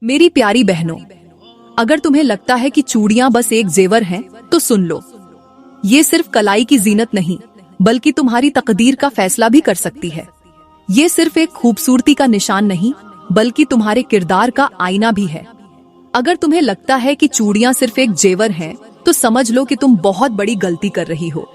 मेरी प्यारी बहनों, अगर तुम्हें लगता है कि चूड़ियां बस एक जेवर हैं, तो सुन लो। ये सिर्फ कलाई की जीनत नहीं, बल्कि तुम्हारी तकदीर का फैसला भी कर सकती है। ये सिर्फ एक खूबसूरती का निशान नहीं, बल्कि तुम्हारे किरदार का आईना भी है। अगर तुम्हें लगता है कि चूड़ियां सिर्फ एक जेवर हैं, तो समझ लो कि तुम बहुत बड़ी गलती कर रही हो।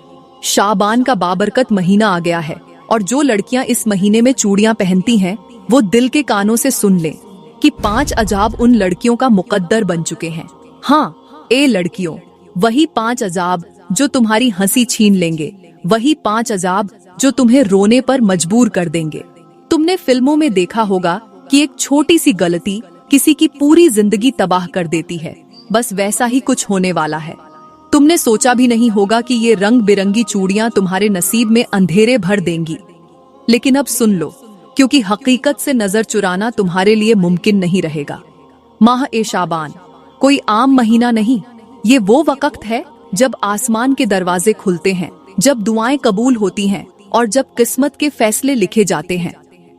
शाबान का बाबरकत महीना आ गया है, और जो लड़कियां इस महीने में चूड़ियां पहनती हैं, वो दिल के कानों से सुन लें कि 5 अजाब उन लड़कियों का मुकद्दर बन चुके हैं। हाँ, ए लड़कियों, वही 5 अजाब जो तुम्हारी हंसी छीन लेंगे, वही 5 अजाब जो तुम्हें रोने पर मजबूर कर देंगे। तुमने फिल्मों में देखा होगा कि एक छोटी सी गलती किसी की पूरी जिंदगी तबाह कर देती है। बस वैसा ही कुछ होने वाला है। तुमने सोचा भी नहीं होगा कि ये रंग बिरंगी चूड़ियां तुम्हारे नसीब में अंधेरे भर देंगी। लेकिन अब सुन लो, क्योंकि हकीकत से नजर चुराना तुम्हारे लिए मुमकिन नहीं रहेगा। माह ए शाबान कोई आम महीना नहीं, ये वो वक्त है जब आसमान के दरवाजे खुलते हैं, जब दुआएं कबूल होती हैं और जब किस्मत के फैसले लिखे जाते हैं।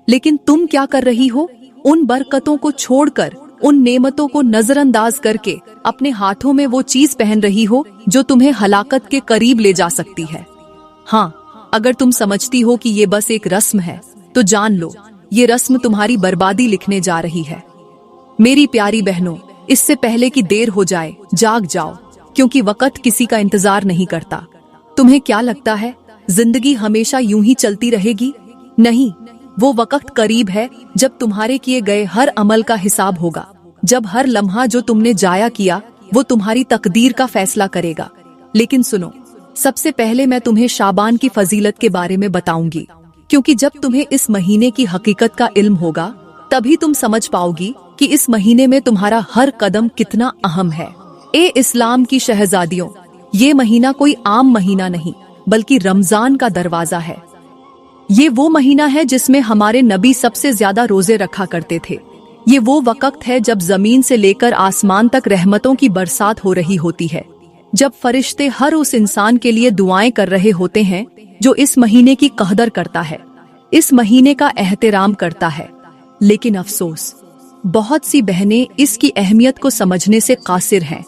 लेकिन तुम क्या कर रही हो? उन बरकतों को छोड़कर, उन नेमतों को नजरअंदाज करके अपने हाथों में वो चीज पहन रही हो जो तुम्हें हलाकत के करीब ले जा सकती है। हाँ, अगर तुम समझती हो कि ये बस एक रस्म है, तो जान लो, ये रस्म तुम्हारी बर्बादी लिखने जा रही है। मेरी प्यारी बहनों, इससे पहले कि देर हो जाए, जाग जाओ, क्योंकि वक्त किसी का इंतजार नहीं करता। तुम्हें क्या लगता है जिंदगी हमेशा यूं ही चलती रहेगी? नहीं, वो वक्त करीब है जब तुम्हारे किए गए हर अमल का हिसाब होगा, जब हर लम्हा जो तुमने जाया किया वो तुम्हारी तकदीर का फैसला करेगा। लेकिन सुनो, सबसे पहले मैं तुम्हें शाबान की फजीलत के बारे में बताऊंगी, क्योंकि जब तुम्हें इस महीने की हकीकत का इल्म होगा, तभी तुम समझ पाओगी कि इस महीने में तुम्हारा हर कदम कितना अहम है। ए इस्लाम की शहजादियों, ये महीना कोई आम महीना नहीं, बल्कि रमजान का दरवाजा है। ये वो महीना है जिसमें हमारे नबी सबसे ज्यादा रोजे रखा करते थे। ये वो वक्त है जब जमीन से लेकर आसमान तक रहमतों की बरसात हो रही होती है, जब फरिश्ते हर उस इंसान के लिए दुआएं कर रहे होते हैं जो इस महीने की कदर करता है, इस महीने का एहतराम करता है। लेकिन अफसोस, बहुत सी बहनें इसकी अहमियत को समझने से कासिर हैं।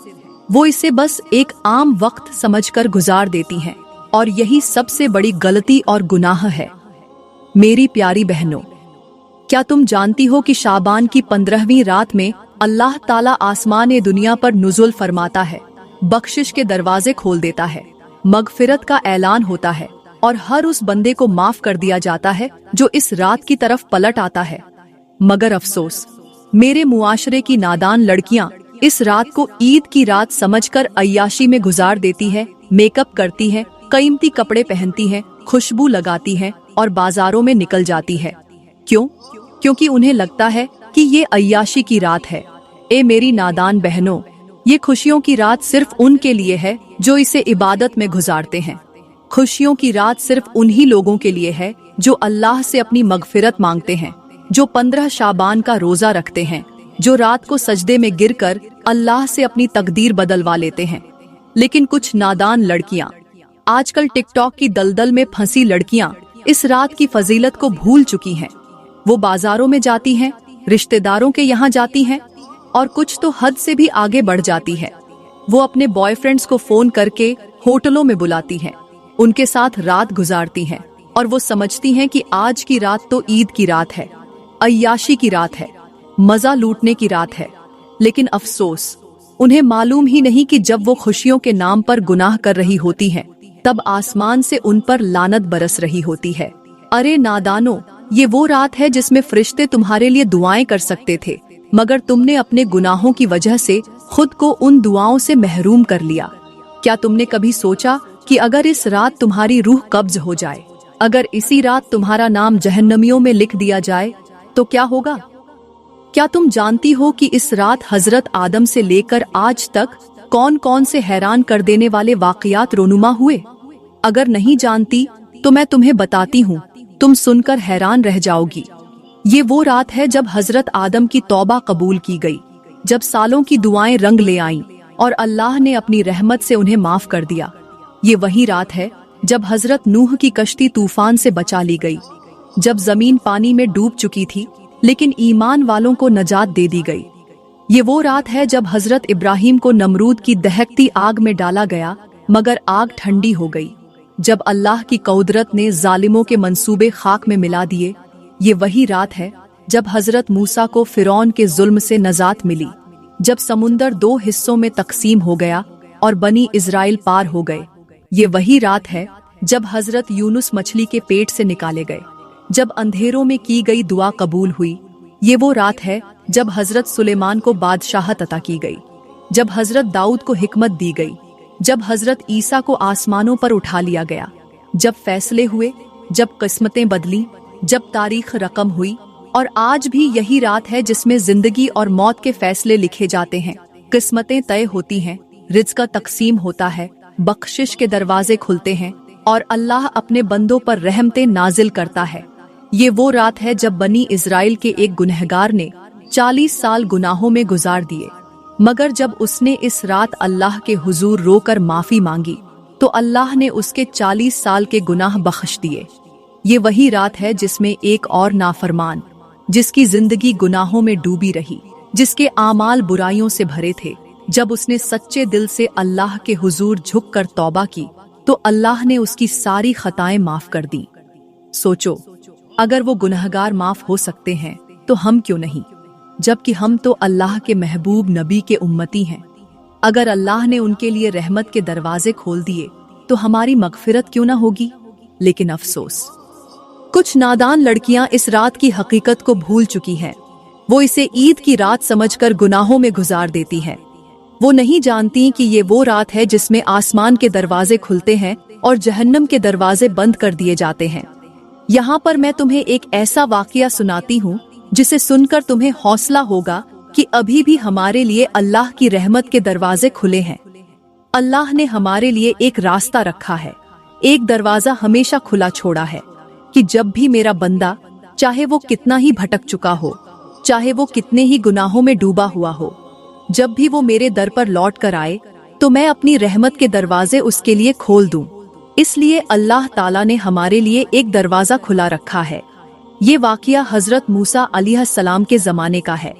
वो इसे बस एक आम वक्त समझकर गुजार देती हैं, और यही सबसे बड़ी गलती और गुनाह है। मेरी प्यारी बहनों, क्या तुम जानती हो कि शाबान की 15वीं रात में अल्लाह ताला आसमान दुनिया पर नुज़ुल फरमाता है, बख्शिश के दरवाजे खोल देता है, मगफिरत का ऐलान होता है, और हर उस बंदे को माफ कर दिया जाता है जो इस रात की तरफ पलट आता है। मगर अफसोस, मेरे मुआशरे की नादान लड़कियां इस रात को ईद की रात समझकर अय्याशी में गुजार देती है, मेकअप करती है, कीमती कपड़े पहनती है, खुशबू लगाती है और बाजारों में निकल जाती है। क्यों? क्योंकि उन्हें लगता है कि ये अय्याशी की रात है। ए मेरी नादान बहनों, ये खुशियों की रात सिर्फ उनके लिए है जो इसे इबादत में गुजारते हैं। खुशियों की रात सिर्फ उन्हीं लोगों के लिए है जो अल्लाह से अपनी मगफिरत मांगते हैं, जो 15 शाबान का रोजा रखते हैं, जो रात को सजदे में गिरकर अल्लाह से अपनी तकदीर बदलवा लेते हैं। लेकिन कुछ नादान लड़कियां, आजकल टिकटॉक की दलदल में फंसी लड़कियां, इस रात की फजीलत को भूल चुकी हैं। वो बाजारों में जाती हैं, रिश्तेदारों के यहाँ जाती हैं, और कुछ तो हद से भी आगे बढ़ जाती है। वो अपने बॉयफ्रेंड्स को फोन करके होटलों में बुलाती हैं, उनके साथ रात गुजारती हैं, और वो समझती हैं कि आज की रात तो ईद की रात है, अय्याशी की रात है, मजा लूटने की रात है। लेकिन अफसोस, उन्हें मालूम ही नहीं कि जब वो खुशियों के नाम पर गुनाह कर रही होती हैं, तब आसमान से उन पर लानत बरस रही होती है। अरे नादानो, ये वो रात है जिसमें फरिश्ते तुम्हारे लिए दुआएं कर सकते थे, मगर तुमने अपने गुनाहों की वजह से खुद को उन दुआओं से महरूम कर लिया। क्या तुमने कभी सोचा कि अगर इस रात तुम्हारी रूह कब्ज हो जाए, अगर इसी रात तुम्हारा नाम जहन्नमियों में लिख दिया जाए, तो क्या होगा? क्या तुम जानती हो कि इस रात हजरत आदम से लेकर आज तक कौन कौन से हैरान कर देने वाले वाकयात रोनुमा हुए? अगर नहीं जानती तो मैं तुम्हें बताती हूँ, तुम सुनकर हैरान रह जाओगी। ये वो रात है जब हजरत आदम की तौबा कबूल की गई, जब सालों की दुआएं रंग ले आईं और अल्लाह ने अपनी रहमत से उन्हें माफ कर दिया। ये वही रात है जब हजरत नूह की कश्ती तूफान से बचा ली गई, जब जमीन पानी में डूब चुकी थी, लेकिन ईमान वालों को नजात दे दी गई। ये वो रात है जब हजरत इब्राहिम को नमरूद की दहकती आग में डाला गया, मगर आग ठंडी हो गई। जब अल्लाह की कुदरत ने जालिमों के मंसूबे खाक में मिला दिए। ये वही रात है जब हजरत मूसा को फिरौन के जुल्म से नजात मिली, जब समुंदर 2 हिस्सों में तकसीम हो गया और बनी इजराइल पार हो गए। ये वही रात है जब हजरत यूनुस मछली के पेट से निकाले गए, जब अंधेरों में की गई दुआ कबूल हुई। ये वो रात है जब हजरत सुलेमान को बादशाहत अता की गई, जब हजरत दाऊद को हिकमत दी गई, जब हजरत ईसा को आसमानों पर उठा लिया गया, जब फैसले हुए, जब किस्मतें बदली, जब तारीख रकम हुई। और आज भी यही रात है जिसमें जिंदगी और मौत के फैसले लिखे जाते हैं, किस्मतें तय होती हैं, रिज़्क़ का तकसीम होता है, बख्शिश के दरवाजे खुलते हैं और अल्लाह अपने बंदों पर रहमतें नाजिल करता है। ये वो रात है जब बनी इजराइल के एक गुनहगार ने 40 साल गुनाहों में गुजार दिए, मगर जब उसने इस रात अल्लाह के हुजूर रोकर माफी मांगी तो अल्लाह ने उसके 40 साल के गुनाह बख्श दिए। ये वही रात है जिसमें एक और नाफरमान, जिसकी जिंदगी गुनाहों में डूबी रही, जिसके आमाल बुराइयों से भरे थे, जब उसने सच्चे दिल से अल्लाह के हुजूर झुककर तौबा की तो अल्लाह ने उसकी सारी खताएं माफ कर दी। सोचो, अगर वो गुनहगार माफ हो सकते हैं तो हम क्यों नहीं, जबकि हम तो अल्लाह के महबूब नबी के उम्मती हैं। अगर अल्लाह ने उनके लिए रहमत के दरवाजे खोल दिए तो हमारी मगफिरत क्यों ना होगी। लेकिन अफसोस, कुछ नादान लड़कियां इस रात की हकीकत को भूल चुकी हैं। वो इसे ईद की रात समझकर गुनाहों में गुजार देती हैं। वो नहीं जानती कि ये वो रात है जिसमें आसमान के दरवाजे खुलते हैं और जहन्नम के दरवाजे बंद कर दिए जाते हैं। यहाँ पर मैं तुम्हें एक ऐसा वाकया सुनाती हूँ जिसे सुनकर तुम्हें हौसला होगा कि अभी भी हमारे लिए अल्लाह की रहमत के दरवाजे खुले हैं। अल्लाह ने हमारे लिए एक रास्ता रखा है, एक दरवाजा हमेशा खुला छोड़ा है कि जब भी मेरा बंदा, चाहे वो कितना ही भटक चुका हो, चाहे वो कितने ही गुनाहों में डूबा हुआ हो, जब भी वो मेरे दर पर लौट कर आए तो मैं अपनी रहमत के दरवाजे उसके लिए खोल दूं। इसलिए अल्लाह ताला ने हमारे लिए एक दरवाजा खुला रखा है। ये वाकया हजरत मूसा अलैहिस्सलाम के जमाने का है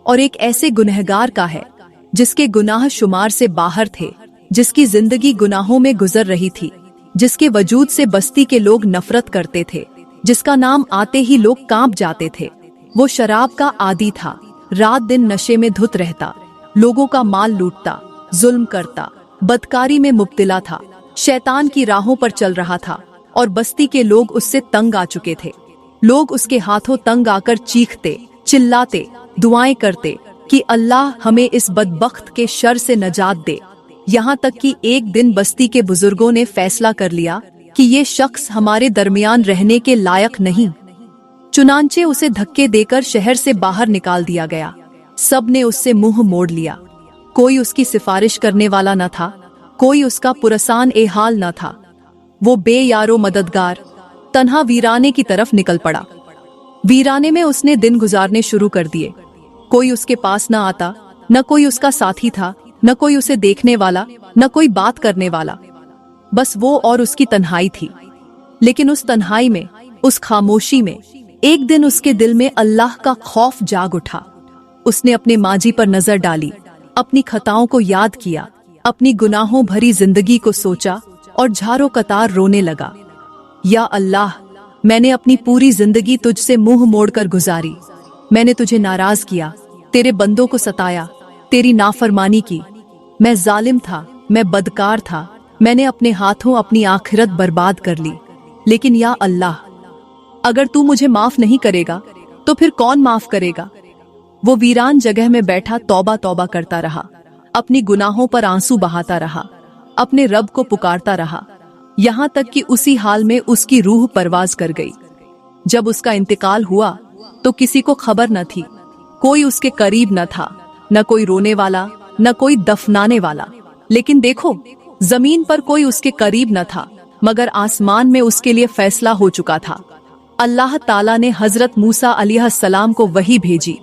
और एक ऐसे गुनहगार का है जिसके गुनाह शुमार से बाहर थे, जिसकी जिंदगी गुनाहों में गुजर रही थी, जिसके वजूद से बस्ती के लोग नफरत करते थे, जिसका नाम आते ही लोग कांप जाते थे। वो शराब का आदी था, रात दिन नशे में धुत रहता, लोगों का माल लूटता, जुल्म करता, बदकारी में मुब्तिला था, शैतान की राहों पर चल रहा था और बस्ती के लोग उससे तंग आ चुके थे। लोग उसके हाथों तंग आकर चीखते, चिल्लाते, दुआएं करते कि अल्लाह हमें इस बदबख्त के शर से नजात दे। यहाँ तक कि एक दिन बस्ती के बुजुर्गों ने फैसला कर लिया कि ये शख्स हमारे दरमियान रहने के लायक नहीं। चुनांचे उसे धक्के देकर शहर से बाहर निकाल दिया गया। सब ने उससे मुंह मोड़ लिया। कोई उसकी सिफारिश करने वाला न था, कोई उसका पुरसान ए हाल न था। वो बेयारो मददगार तन्हा वीराने की तरफ निकल पड़ा। वीराने में उसने दिन गुजारने शुरू कर दिए। कोई उसके पास न आता, न कोई उसका साथी था, न कोई उसे देखने वाला, न कोई बात करने वाला। बस वो और उसकी तन्हाई थी। लेकिन उस तन्हाई में, उस खामोशी में, एक दिन उसके दिल में अल्लाह का खौफ जाग उठा। उसने अपने माजी पर नजर डाली, अपनी खताओं को याद किया, अपनी गुनाहों भरी जिंदगी को सोचा और झारो कतार रोने लगा। या अल्लाह, मैंने अपनी पूरी जिंदगी तुझसे मुंह मोड़कर गुजारी। मैंने तुझे नाराज किया, तेरे बंदों को सताया, तेरी नाफरमानी की। मैं जालिम था, मैं बदकार था, मैंने अपने हाथों अपनी आखिरत बर्बाद कर ली। लेकिन या अल्लाह, अगर तू मुझे माफ नहीं करेगा तो फिर कौन माफ करेगा। वो वीरान जगह में बैठा तौबा तौबा करता रहा, अपनी गुनाहों पर आंसू बहाता रहा, अपने रब को पुकारता रहा, यहाँ तक कि उसी हाल में उसकी रूह परवाज कर गई। जब उसका इंतकाल हुआ तो किसी को खबर न थी, कोई उसके करीब न था, न कोई रोने वाला, न कोई दफनाने वाला। लेकिन देखो, जमीन पर कोई उसके करीब न था, मगर आसमान में उसके लिए फैसला हो चुका था। अल्लाह ताला ने हजरत मूसा अलैहिस्सलाम को वही भेजी,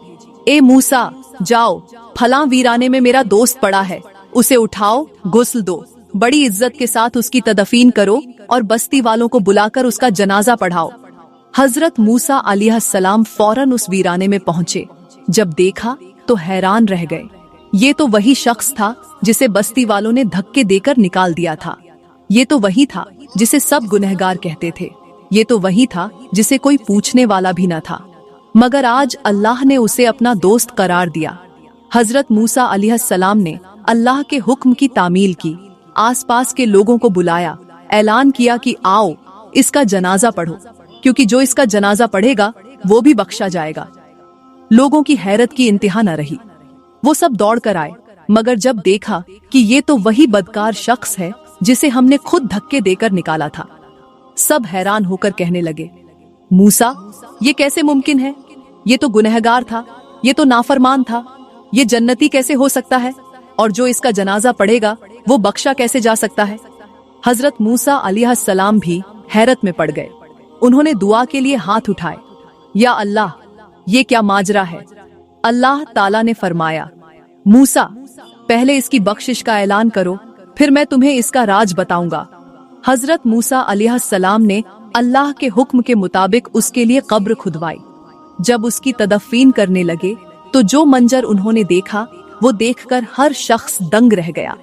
ए मूसा, जाओ, फलां वीराने में मेरा दोस्त पड़ा है, उसे उठाओ, गुस्ल दो, बड़ी इज्जत के साथ उसकी तदफीन करो और बस्ती वालों को बुलाकर उसका जनाजा पढ़ाओ। हजरत मूसा अलैहिस्सलाम फौरन उस वीराने में पहुंचे। जब देखा तो हैरान रह गए। ये तो वही शख्स था जिसे बस्ती वालों ने धक्के देकर निकाल दिया था। ये तो वही था जिसे सब गुनहगार कहते थे। ये तो वही था जिसे कोई पूछने वाला भी न था। मगर आज अल्लाह ने उसे अपना दोस्त करार दिया। हजरत मूसा अलैहिस्सलाम ने अल्लाह के हुक्म की तामील की, आसपास के लोगों को बुलाया, ऐलान किया कि आओ इसका जनाजा पढ़ो, क्योंकि जो इसका जनाजा पढ़ेगा वो भी बख्शा जाएगा। लोगों की हैरत की इंतहा न रही। वो सब दौड़ कर आए, मगर जब देखा कि ये तो वही बदकार शख्स है जिसे हमने खुद धक्के देकर निकाला था, सब हैरान होकर कहने लगे, मूसा, ये कैसे मुमकिन है? ये तो गुनहगार था, ये तो नाफरमान था, ये जन्नती कैसे हो सकता है? और जो इसका जनाजा पढ़ेगा वो बख्शा कैसे जा सकता है? हजरत मूसा अलैहिस्सलाम भी हैरत में पड़ गए। उन्होंने दुआ के लिए हाथ उठाए, या अल्लाह, ये क्या माजरा है? अल्लाह ताला ने फरमाया, मूसा, पहले इसकी बख्शिश का ऐलान करो, फिर मैं तुम्हें इसका राज बताऊंगा। हजरत मूसा अलैहिस्सलाम ने अल्लाह के हुक्म के मुताबिक उसके लिए कब्र खुदवाई। जब उसकी तदफीन करने लगे तो जो मंजर उन्होंने देखा वो देखकर हर शख्स दंग रह गया।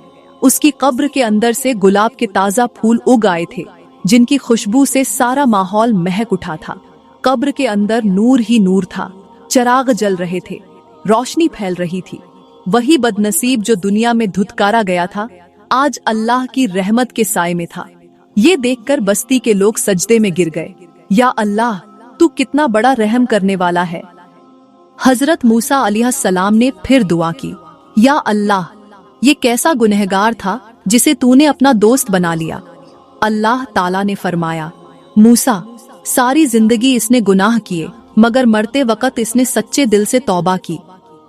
उसकी कब्र के अंदर से गुलाब के ताजा फूल उग आए थे, जिनकी खुशबू से सारा माहौल महक उठा था। कब्र के अंदर नूर ही नूर था, चिराग जल रहे थे, रोशनी फैल रही थी। वही बदनसीब जो दुनिया में धुतकारा गया था, आज अल्लाह की रहमत के साए में था। ये देखकर बस्ती के लोग सजदे में गिर गए। या अल्लाह, तू कितना बड़ा रहम करने वाला है। हजरत मूसा अलैहिस्सलाम ने फिर दुआ की, या अल्लाह, ये कैसा गुनहगार था जिसे तूने अपना दोस्त बना लिया। अल्लाह ताला ने फरमाया, मूसा, सारी जिंदगी इसने गुनाह किए, मगर मरते वक्त इसने सच्चे दिल से तौबा की।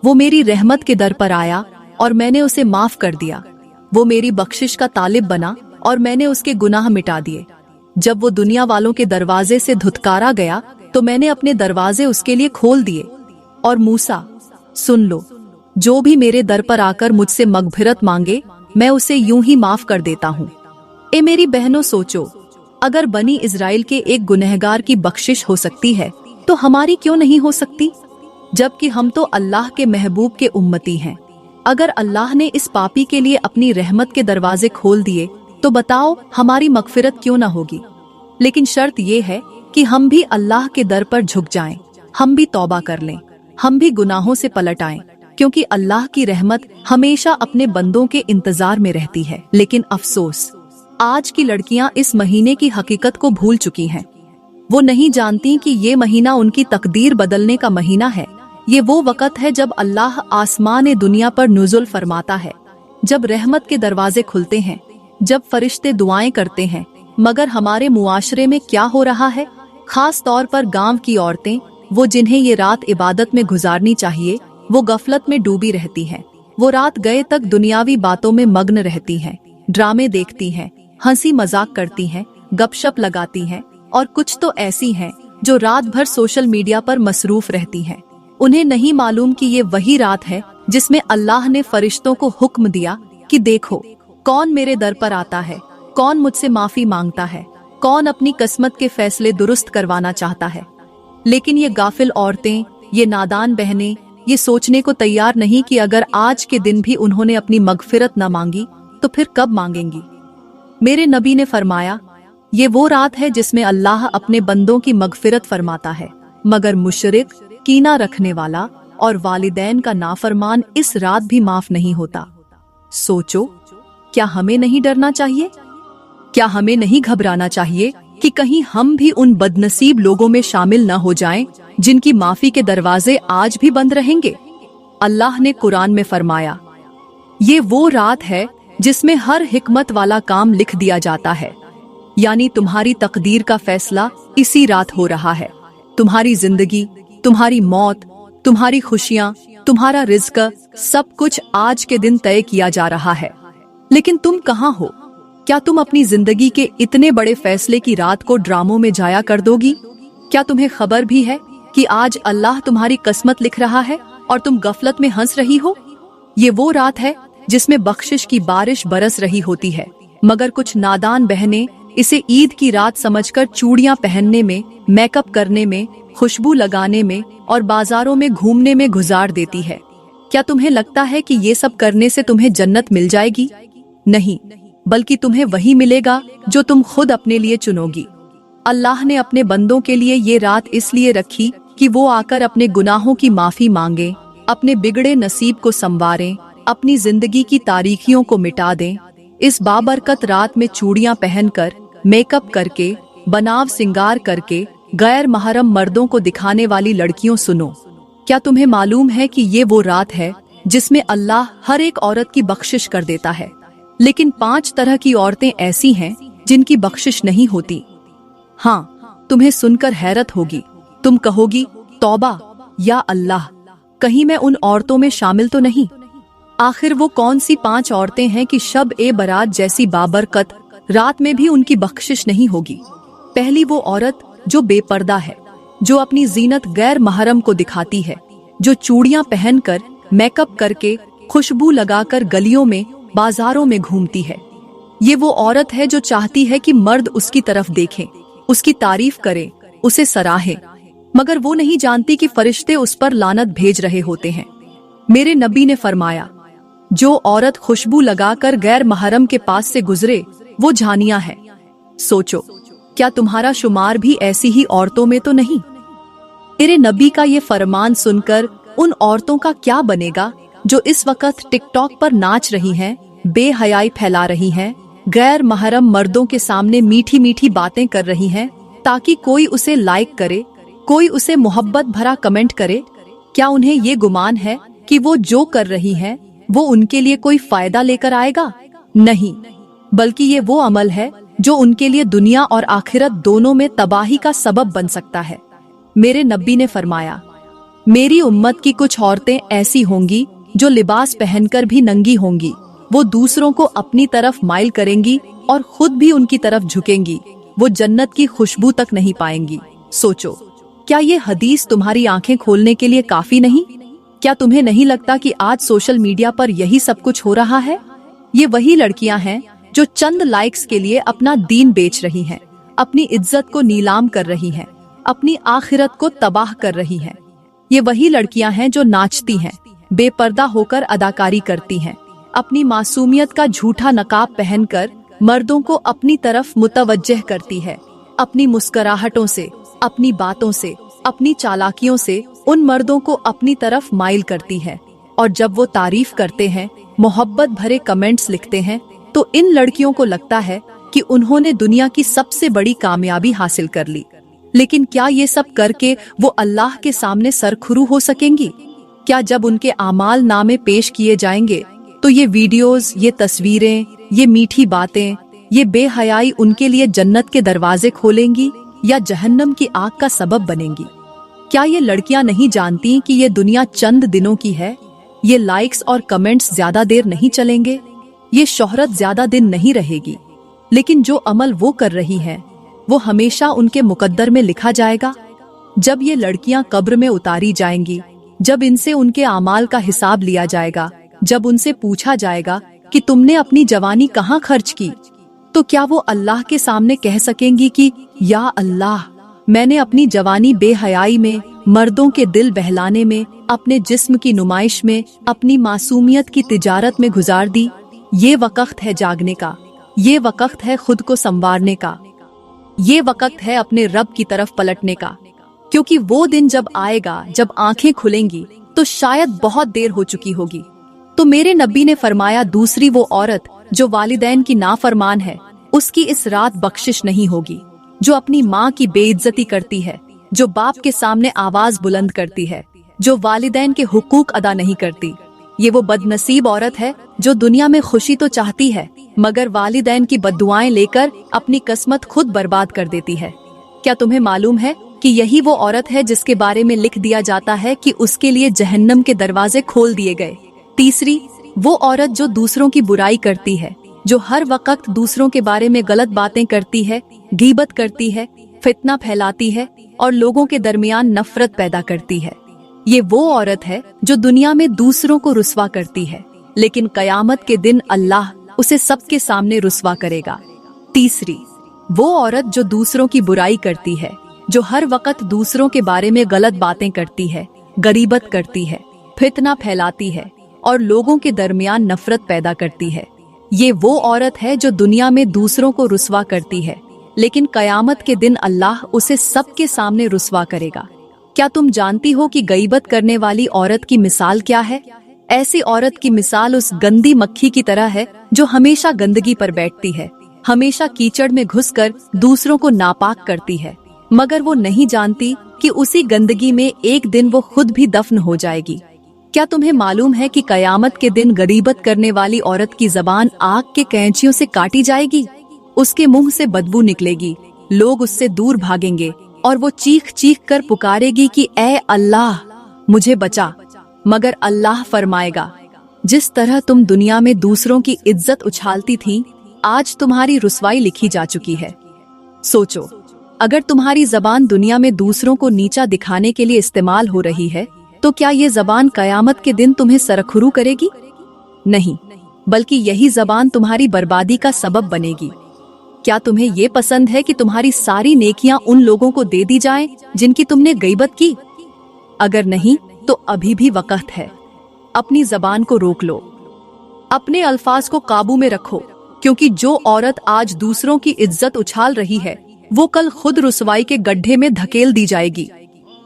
वो मेरी रहमत के दर पर आया और मैंने उसे माफ कर दिया। वो मेरी बख्शिश का तालिब बना और मैंने उसके गुनाह मिटा दिए। जब वो दुनिया वालों के दरवाजे से धुतकारा गया तो मैंने अपने दरवाजे उसके लिए खोल दिए। और मूसा, सुन लो, जो भी मेरे दर पर आकर मुझसे मगफिरत मांगे, मैं उसे यूं ही माफ कर देता हूँ। ए मेरी बहनों, सोचो, अगर बनी इजराइल के एक गुनहगार की बख्शिश हो सकती है तो हमारी क्यों नहीं हो सकती? जबकि हम तो अल्लाह के महबूब के उम्मती हैं। अगर अल्लाह ने इस पापी के लिए अपनी रहमत के दरवाजे खोल दिए तो बताओ हमारी मगफिरत क्यों ना होगी? लेकिन शर्त ये है कि हम भी अल्लाह के दर पर झुक जाएं, हम भी तौबा कर लें, हम भी गुनाहों से पलट आएं, क्योंकि अल्लाह की रहमत हमेशा अपने बंदों के इंतजार में रहती है। लेकिन अफसोस, आज की लड़कियां इस महीने की हकीकत को भूल चुकी हैं। वो नहीं जानती कि ये महीना उनकी तकदीर बदलने का महीना है। ये वो वक्त है जब अल्लाह आसमान दुनिया पर नुज़ुल फरमाता है, जब रहमत के दरवाजे खुलते हैं, जब फरिश्ते दुआएं करते हैं। मगर हमारे मुआशरे में क्या हो रहा है? खास तौर पर गांव की औरतें, वो जिन्हें ये रात इबादत में गुजारनी चाहिए, वो गफलत में डूबी रहती हैं। वो रात गए तक दुनियावी बातों में मग्न रहती हैं, ड्रामे देखती हैं, हंसी मजाक करती हैं, गपशप लगाती हैं। और कुछ तो ऐसी हैं जो रात भर सोशल मीडिया पर मसरूफ रहती हैं। उन्हें नहीं मालूम कि ये वही रात है जिसमें अल्लाह ने फरिश्तों को हुक्म दिया कि देखो कौन मेरे दर पर आता है, कौन मुझसे माफी मांगता है, कौन अपनी किस्मत के फैसले दुरुस्त करवाना चाहता है। लेकिन ये गाफिल औरतें, ये नादान बहनें ये सोचने को तैयार नहीं कि अगर आज के दिन भी उन्होंने अपनी मगफिरत न मांगी तो फिर कब मांगेंगी। मेरे नबी ने फरमाया, ये वो रात है जिसमें अल्लाह अपने बंदों की मगफिरत फरमाता है, मगर मुशरिक, कीना रखने वाला और वालिदैन का नाफरमान इस रात भी माफ नहीं होता। सोचो, क्या हमें नहीं डरना चाहिए? क्या हमें नहीं घबराना चाहिए कि कहीं हम भी उन बदनसीब लोगों में शामिल न हो जाएं, जिनकी माफी के दरवाजे आज भी बंद रहेंगे? अल्लाह ने कुरान में फरमाया, ये वो रात है जिसमें हर हिकमत वाला काम लिख दिया जाता है। यानी तुम्हारी तकदीर का फैसला इसी रात हो रहा है। तुम्हारी जिंदगी, तुम्हारी मौत, तुम्हारी खुशियां, तुम्हारा रिज़्क, सब कुछ आज के दिन तय किया जा रहा है। लेकिन तुम कहाँ हो? क्या तुम अपनी जिंदगी के इतने बड़े फैसले की रात को ड्रामों में जाया कर दोगी? क्या तुम्हें खबर भी है कि आज अल्लाह तुम्हारी किस्मत लिख रहा है और तुम गफलत में हंस रही हो? ये वो रात है जिसमें बख्शिश की बारिश बरस रही होती है, मगर कुछ नादान बहनें इसे ईद की रात समझकर चूड़ियां पहनने में, मेकअप करने में, खुशबू लगाने में और बाजारों में घूमने में गुजार देती है। क्या तुम्हें लगता है कि ये सब करने से तुम्हें जन्नत मिल जाएगी? नहीं, बल्कि तुम्हें वही मिलेगा जो तुम खुद अपने लिए चुनोगी। अल्लाह ने अपने बंदों के लिए ये रात इसलिए रखी कि वो आकर अपने गुनाहों की माफी मांगे, अपने बिगड़े नसीब को संवारें, अपनी जिंदगी की तारीखियों को मिटा दें। इस बाबरकत रात में चूड़ियां पहनकर, मेकअप करके, बनाव सिंगार करके गैर महरम मर्दों को दिखाने वाली लड़कियों, सुनो, क्या तुम्हें मालूम है कि ये वो रात है जिसमें अल्लाह हर एक औरत की बख्शिश कर देता है, लेकिन 5 तरह की औरतें ऐसी हैं जिनकी बख्शिश नहीं होती। हाँ, तुम्हें सुनकर हैरत होगी। तुम कहोगी, तौबा, या अल्लाह, कहीं मैं उन औरतों में शामिल तो नहीं? आखिर वो कौन सी 5 औरतें हैं कि शब ए बरात जैसी बाबरकत रात में भी उनकी बख्शिश नहीं होगी? पहली वो औरत जो बेपर्दा है, जो अपनी जीनत गैर महरम को दिखाती है, जो चूड़ियां पहनकर, मेकअप करके, खुशबू लगाकर गलियों में, बाजारों में घूमती है। ये वो औरत है जो चाहती है कि मर्द उसकी तरफ देखें, उसकी तारीफ करें, उसे सराहें, मगर वो नहीं जानती कि फरिश्ते उस पर लानत भेज रहे होते हैं। मेरे नबी ने फरमाया, जो औरत खुशबू लगाकर गैर महरम के पास से गुजरे वो झानिया है। सोचो, क्या तुम्हारा शुमार भी ऐसी ही औरतों में तो नहीं? मेरे नबी का ये फरमान सुनकर उन औरतों का क्या बनेगा जो इस वक्त टिकटॉक पर नाच रही हैं, बेहयाई फैला रही हैं, गैर महरम मर्दों के सामने मीठी मीठी बातें कर रही हैं ताकि कोई उसे लाइक करे, कोई उसे मोहब्बत भरा कमेंट करे। क्या उन्हें ये गुमान है कि वो जो कर रही हैं वो उनके लिए कोई फायदा लेकर आएगा? नहीं, बल्कि ये वो अमल है जो उनके लिए दुनिया और आखिरत दोनों में तबाही का सबब बन सकता है। मेरे नबी ने फरमाया, मेरी उम्मत की कुछ औरतें ऐसी होंगी जो लिबास पहनकर भी नंगी होंगी। वो दूसरों को अपनी तरफ माइल करेंगी और खुद भी उनकी तरफ झुकेंगी। वो जन्नत की खुशबू तक नहीं पाएंगी। सोचो, क्या ये हदीस तुम्हारी आंखें खोलने के लिए काफी नहीं? क्या तुम्हें नहीं लगता कि आज सोशल मीडिया पर यही सब कुछ हो रहा है? ये वही लड़कियां हैं जो चंद लाइक्स के लिए अपना दीन बेच रही हैं, अपनी इज्जत को नीलाम कर रही हैं, अपनी आखिरत को तबाह कर रही हैं। ये वही लड़कियां हैं जो नाचती हैं, बेपर्दा होकर अदाकारी करती हैं, अपनी मासूमियत का झूठा नकाब पहनकर मर्दों को अपनी तरफ मुतवज्जह करती है, अपनी मुस्कुराहटों से, अपनी बातों से, अपनी चालाकियों से उन मर्दों को अपनी तरफ माइल करती है। और जब वो तारीफ करते हैं, मोहब्बत भरे कमेंट्स लिखते हैं, तो इन लड़कियों को लगता है कि उन्होंने दुनिया की सबसे बड़ी कामयाबी हासिल कर ली। लेकिन क्या ये सब करके वो अल्लाह के सामने सरखुरू हो सकेंगी? क्या जब उनके आमाल नामे पेश किए जाएंगे तो ये वीडियोस, ये तस्वीरें, ये मीठी बातें, ये बेहयाई उनके लिए जन्नत के दरवाजे खोलेंगी या जहन्नम की आग का सबब बनेंगी? क्या ये लड़कियां नहीं जानती कि ये दुनिया चंद दिनों की है? ये लाइक्स और कमेंट्स ज्यादा देर नहीं चलेंगे, ये शोहरत ज्यादा दिन नहीं रहेगी। लेकिन जो अमल वो कर रही हैं, वो हमेशा उनके मुकद्दर में लिखा जाएगा। जब ये लड़कियां कब्र में उतारी जाएंगी, जब इनसे उनके आमाल का हिसाब लिया जाएगा, जब उनसे पूछा जाएगा कि तुमने अपनी जवानी कहाँ खर्च की, तो क्या वो अल्लाह के सामने कह सकेंगी कि या अल्लाह, मैंने अपनी जवानी बेहयाई में, मर्दों के दिल बहलाने में, अपने जिस्म की नुमाइश में, अपनी मासूमियत की तिजारत में गुजार दी? ये वक्त है जागने का, ये वक्त है खुद को संवारने का, ये वक्त है अपने रब की तरफ पलटने का। क्योंकि वो दिन जब आएगा, जब आंखें खुलेंगी, तो शायद बहुत देर हो चुकी होगी। तो मेरे नबी ने फरमाया, दूसरी वो औरत जो वालिदैन की नाफरमान है, उसकी इस रात बख्शिश नहीं होगी। जो अपनी माँ की बेइज्जती करती है, जो बाप के सामने आवाज बुलंद करती है, जो वालिदैन के हुकूक अदा नहीं करती, ये वो बदनसीब औरत है जो दुनिया में खुशी तो चाहती है, मगर वालिदैन की बद्दुआएं लेकर अपनी किस्मत खुद बर्बाद कर देती है। क्या तुम्हें मालूम है कि यही वो औरत है जिसके बारे में लिख दिया जाता है कि उसके लिए जहन्नम के दरवाजे खोल दिए गए? तीसरी, वो औरत जो दूसरों की बुराई करती है, जो हर वक्त दूसरों के बारे में गलत बातें करती है, गीबत करती है, फितना फैलाती है और लोगों के दरमियान नफरत पैदा करती है। ये वो औरत है जो दुनिया में दूसरों को रुस्वा करती है, लेकिन कयामत के दिन अल्लाह उसे सबके सामने रुस्वा करेगा। तीसरी, वो औरत जो दूसरों की बुराई करती है, जो हर वक्त दूसरों के बारे में गलत बातें करती है, गरीबत करती है, फितना फैलाती है और लोगों के दरमियान नफरत पैदा करती है। ये वो औरत है जो दुनिया में दूसरों को रुस्वा करती है, लेकिन कयामत के दिन अल्लाह उसे सबके सामने रुस्वा करेगा। क्या तुम जानती हो कि गईबत करने वाली औरत की मिसाल क्या है? ऐसी औरत की मिसाल उस गंदी मक्खी की तरह है जो हमेशा गंदगी पर बैठती है, हमेशा कीचड़ में घुसकर दूसरों को नापाक करती है, मगर वो नहीं जानती कि उसी गंदगी में एक दिन वो खुद भी दफन हो जाएगी। क्या तुम्हें मालूम है कि कयामत के दिन गरीबत करने वाली औरत की जबान आग के कैंचियों से काटी जाएगी? उसके मुंह से बदबू निकलेगी, लोग उससे दूर भागेंगे और वो चीख चीख कर पुकारेगी कि ऐ अल्लाह मुझे बचा। मगर अल्लाह फरमाएगा, जिस तरह तुम दुनिया में दूसरों की इज्जत उछालती थी, आज तुम्हारी रुसवाई लिखी जा चुकी है। सोचो, अगर तुम्हारी जबान दुनिया में दूसरों को नीचा दिखाने के लिए इस्तेमाल हो रही है, तो क्या ये जबान कयामत के दिन तुम्हें सरखुरू करेगी? नहीं, बल्कि यही जबान तुम्हारी बर्बादी का सबब बनेगी। क्या तुम्हें ये पसंद है कि तुम्हारी सारी नेकियां उन लोगों को दे दी जाएं जिनकी तुमने गईबत की? अगर नहीं, तो अभी भी वक्त है। अपनी जबान को रोक लो, अपने अल्फाज को काबू में रखो, क्योंकि जो औरत आज दूसरों की इज्जत उछाल रही है, वो कल खुद रुसवाई के गड्ढे में धकेल दी जाएगी।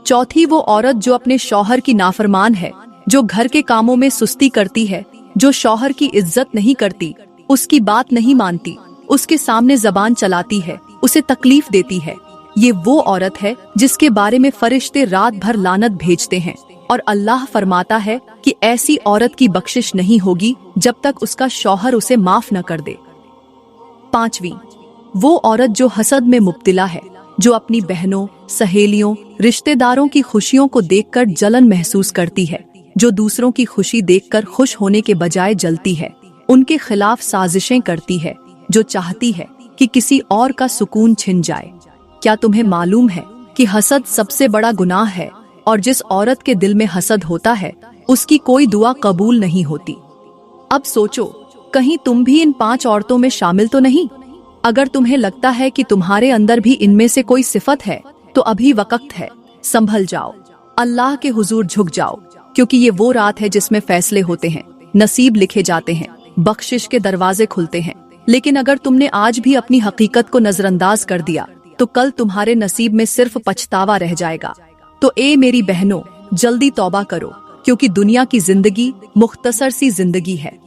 चौथी वो औरत जो अपने शौहर की नाफरमान है, जो घर के कामों में सुस्ती करती है, जो शौहर की इज्जत नहीं करती, उसकी बात नहीं मानती, उसके सामने जबान चलाती है, उसे तकलीफ देती है। ये वो औरत है जिसके बारे में फरिश्ते रात भर लानत भेजते हैं, और अल्लाह फरमाता है कि ऐसी औरत की बख्शिश नहीं होगी जब तक उसका शौहर उसे माफ न कर दे। पांचवी, वो औरत जो हसद में मुब्तिला है, जो अपनी बहनों, सहेलियों, रिश्तेदारों की खुशियों को देखकर जलन महसूस करती है, जो दूसरों की खुशी देखकर खुश होने के बजाय जलती है, उनके खिलाफ साजिशें करती है, जो चाहती है कि किसी और का सुकून छिन जाए। क्या तुम्हें मालूम है कि हसद सबसे बड़ा गुनाह है, और जिस औरत के दिल में हसद होता है, उसकी कोई दुआ कबूल नहीं होती। अब सोचो, कहीं तुम भी इन 5 औरतों में शामिल तो नहीं? अगर तुम्हें लगता है कि तुम्हारे अंदर भी इनमें से कोई सिफत है, तो अभी वक्त है, संभल जाओ, अल्लाह के हुजूर झुक जाओ, क्योंकि ये वो रात है जिसमें फैसले होते हैं, नसीब लिखे जाते हैं, बख्शिश के दरवाजे खुलते हैं। लेकिन अगर तुमने आज भी अपनी हकीकत को नजरअंदाज कर दिया, तो कल तुम्हारे नसीब में सिर्फ पछतावा रह जाएगा। तो ए मेरी बहनों, जल्दी तौबा करो, क्योंकि दुनिया की जिंदगी मुख्तसर सी जिंदगी है।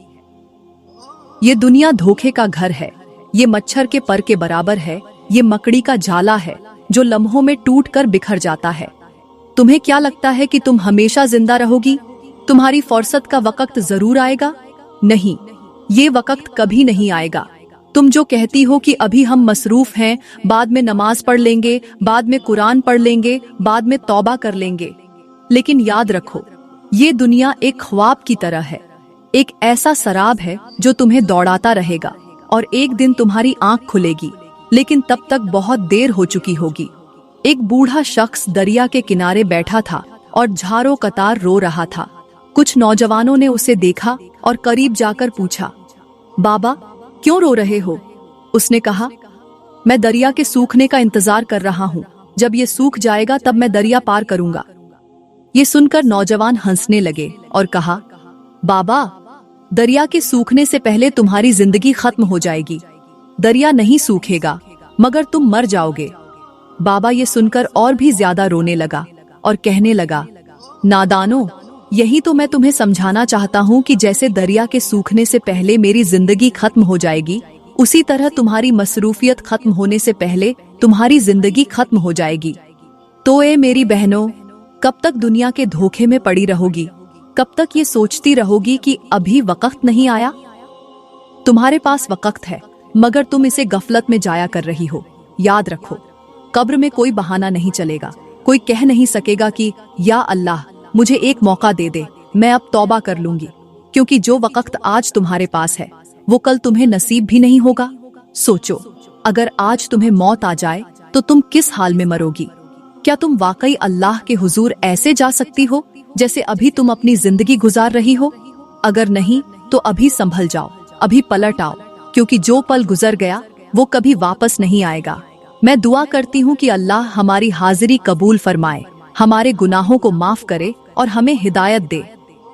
ये दुनिया धोखे का घर है, ये मच्छर के पर के बराबर है, ये मकड़ी का जाला है जो लम्हों में टूट कर बिखर जाता है। तुम्हें क्या लगता है कि तुम हमेशा जिंदा रहोगी? तुम्हारी फुर्सत का वक्त जरूर आएगा? नहीं, ये वक्त कभी नहीं आएगा। तुम जो कहती हो कि अभी हम मसरूफ हैं, बाद में नमाज पढ़ लेंगे, बाद में कुरान पढ़ लेंगे, बाद में तौबा कर लेंगे, लेकिन याद रखो, ये दुनिया एक ख्वाब की तरह है, एक ऐसा शराब है जो तुम्हें दौड़ाता रहेगा, और एक दिन तुम्हारी आंख खुलेगी, लेकिन तब तक बहुत देर हो चुकी होगी। एक बूढ़ा शख्स दरिया के किनारे बैठा था और झारों कतार रो रहा था। कुछ नौजवानों ने उसे देखा और करीब जाकर पूछा, बाबा क्यों रो रहे हो? उसने कहा, मैं दरिया के सूखने का इंतजार कर रहा हूँ, जब ये सूख जाएगा तब मैं दरिया पार करूंगा। ये सुनकर नौजवान हंसने लगे और कहा, बाबा, दरिया के सूखने से पहले तुम्हारी जिंदगी खत्म हो जाएगी। दरिया नहीं सूखेगा, मगर तुम मर जाओगे। बाबा ये सुनकर और भी ज्यादा रोने लगा और कहने लगा, नादानो, यही तो मैं तुम्हें समझाना चाहता हूँ कि जैसे दरिया के सूखने से पहले मेरी जिंदगी खत्म हो जाएगी, उसी तरह तुम्हारी मसरूफियत खत्म होने से पहले तुम्हारी जिंदगी खत्म हो जाएगी। तो ए मेरी बहनों, कब तक दुनिया के धोखे में पड़ी रहोगी? कब तक ये सोचती रहोगी कि अभी वक्त नहीं आया? तुम्हारे पास वक्त है, मगर तुम इसे गफलत में जाया कर रही हो। याद रखो, कब्र में कोई बहाना नहीं चलेगा। कोई कह नहीं सकेगा कि या अल्लाह मुझे एक मौका दे दे, मैं अब तौबा कर लूंगी, क्योंकि जो वक्त आज तुम्हारे पास है वो कल तुम्हें नसीब भी नहीं होगा। सोचो, अगर आज तुम्हें मौत आ जाए तो तुम किस हाल में मरोगी? क्या तुम वाकई अल्लाह के हुजूर ऐसे जा सकती हो जैसे अभी तुम अपनी जिंदगी गुजार रही हो? अगर नहीं तो अभी संभल जाओ, अभी पलट आओ, क्योंकि जो पल गुजर गया वो कभी वापस नहीं आएगा। मैं दुआ करती हूँ कि अल्लाह हमारी हाजिरी कबूल फरमाए, हमारे गुनाहों को माफ करे और हमें हिदायत दे।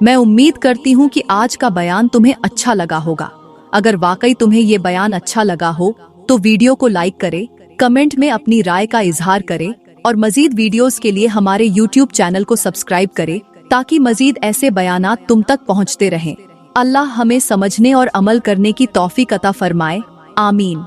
मैं उम्मीद करती हूँ कि आज का बयान तुम्हें अच्छा लगा होगा। अगर वाकई तुम्हें ये बयान अच्छा लगा हो तो वीडियो को लाइक करें, कमेंट में अपनी राय का इजहार करें और मजीद वीडियोस के लिए हमारे YouTube चैनल को सब्सक्राइब करें ताकि मजीद ऐसे बयानात तुम तक पहुँचते रहें। अल्लाह हमें समझने और अमल करने की तौफीक अता फरमाए। आमीन।